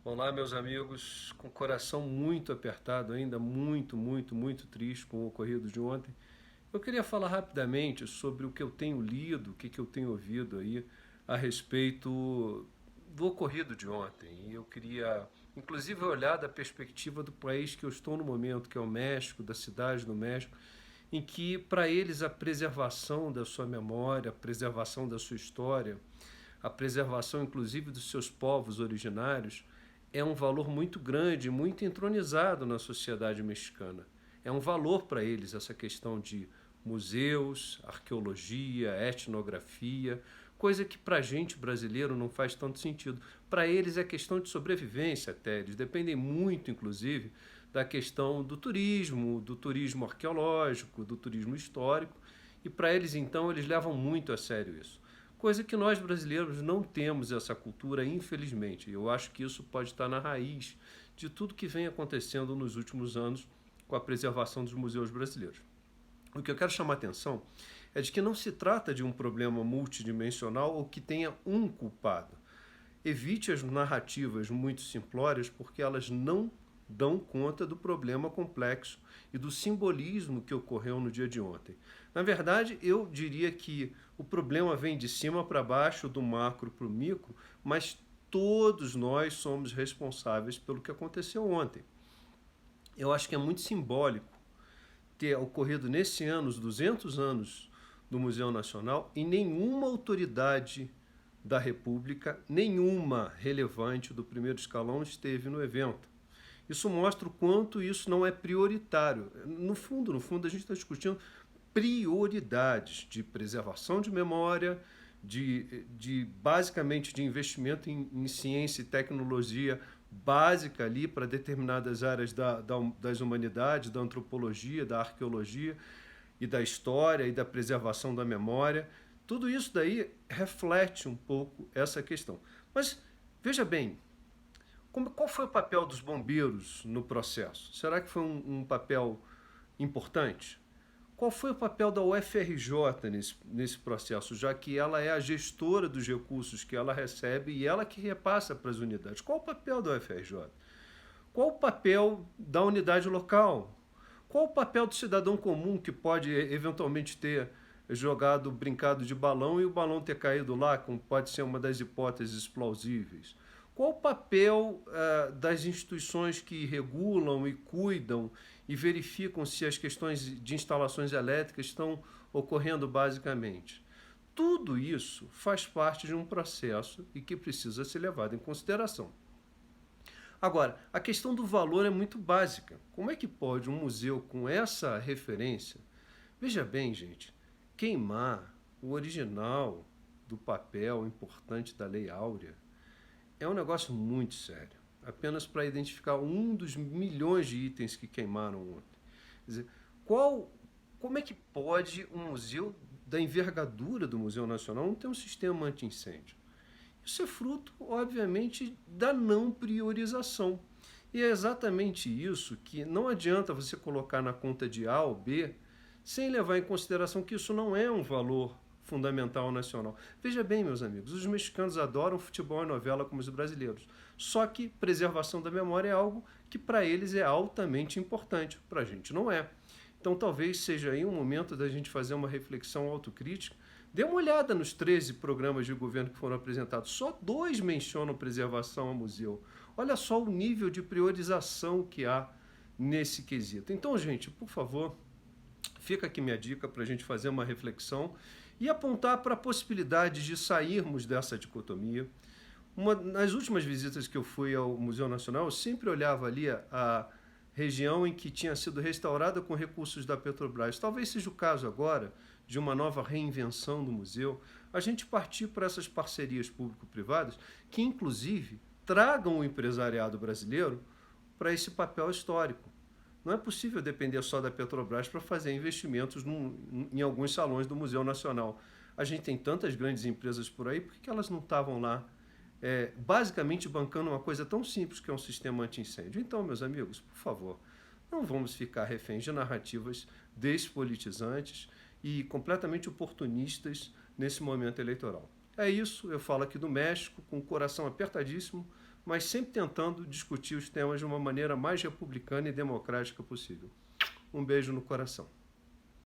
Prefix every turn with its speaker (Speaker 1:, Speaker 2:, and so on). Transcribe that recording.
Speaker 1: Olá, meus amigos, com o coração muito apertado, ainda muito triste com o ocorrido de ontem. Eu queria falar rapidamente sobre o que eu tenho lido, o que eu tenho ouvido aí a respeito do ocorrido de ontem. E eu queria, inclusive, olhar da perspectiva do país que eu estou no momento, que é o México, da cidade do México, em que, para eles, a preservação da sua memória, a preservação da sua história, a preservação, inclusive, dos seus povos originários, é um valor muito grande, muito entronizado na sociedade mexicana. É um valor para eles essa questão de museus, arqueologia, etnografia, coisa que para a gente brasileiro não faz tanto sentido. Para eles é questão de sobrevivência até, eles dependem muito, inclusive, da questão do turismo arqueológico, do turismo histórico, e para eles então eles levam muito a sério isso. Coisa que nós brasileiros não temos essa cultura, infelizmente. Eu acho que isso pode estar na raiz de tudo que vem acontecendo nos últimos anos com a preservação dos museus brasileiros. O que eu quero chamar a atenção é de que não se trata de um problema multidimensional ou que tenha um culpado. Evite as narrativas muito simplórias porque elas não dão conta do problema complexo e do simbolismo que ocorreu no dia de ontem. Na verdade, eu diria que o problema vem de cima para baixo, do macro para o micro, mas todos nós somos responsáveis pelo que aconteceu ontem. Eu acho que é muito simbólico ter ocorrido nesse ano, os 200 anos do Museu Nacional, e nenhuma autoridade da República, nenhuma relevante do primeiro escalão esteve no evento. Isso mostra o quanto isso não é prioritário. No fundo, a gente está discutindo prioridades de preservação de memória, basicamente de investimento em ciência e tecnologia básica ali para determinadas áreas das humanidades, da antropologia, da arqueologia e da história e da preservação da memória. Tudo isso daí reflete um pouco essa questão. Mas veja bem, qual foi o papel dos bombeiros no processo? Será que foi um papel importante? Qual foi o papel da UFRJ nesse processo, já que ela é a gestora dos recursos que ela recebe e ela que repassa para as unidades? Qual o papel da UFRJ? Qual o papel da unidade local? Qual o papel do cidadão comum que pode eventualmente ter jogado, brincado de balão e o balão ter caído lá, como pode ser uma das hipóteses plausíveis? Qual o papel das instituições que regulam e cuidam e verificam se as questões de instalações elétricas estão ocorrendo basicamente? Tudo isso faz parte de um processo e que precisa ser levado em consideração. Agora, a questão do valor é muito básica. Como é que pode um museu com essa referência, veja bem, gente, queimar o original do papel importante da Lei Áurea? É um negócio muito sério, apenas para identificar um dos milhões de itens que queimaram ontem. Quer dizer, como é que pode um museu da envergadura do Museu Nacional não ter um sistema anti-incêndio? Isso é fruto, obviamente, da não priorização. E é exatamente isso que não adianta você colocar na conta de A ou B sem levar em consideração que isso não é um valor fundamental nacional. Veja bem, meus amigos, os mexicanos adoram futebol e novela como os brasileiros. Só que preservação da memória é algo que para eles é altamente importante, para a gente não é. Então talvez seja aí um momento da gente fazer uma reflexão autocrítica. Dê uma olhada nos 13 programas de governo que foram apresentados. Só 2 mencionam preservação ao museu. Olha só o nível de priorização que há nesse quesito. Então, gente, por favor, fica aqui minha dica para a gente fazer uma reflexão e apontar para a possibilidade de sairmos dessa dicotomia. Nas últimas visitas que eu fui ao Museu Nacional, eu sempre olhava ali a região em que tinha sido restaurada com recursos da Petrobras. Talvez seja o caso agora de uma nova reinvenção do museu, a gente partir para essas parcerias público-privadas que, inclusive, tragam o empresariado brasileiro para esse papel histórico. Não é possível depender só da Petrobras para fazer investimentos em alguns salões do Museu Nacional. A gente tem tantas grandes empresas por aí, por que elas não estavam lá, basicamente bancando uma coisa tão simples que é um sistema anti-incêndio? Então, meus amigos, por favor, não vamos ficar reféns de narrativas despolitizantes e completamente oportunistas nesse momento eleitoral. É isso, eu falo aqui do México, com o coração apertadíssimo, mas sempre tentando discutir os temas de uma maneira mais republicana e democrática possível. Um beijo no coração.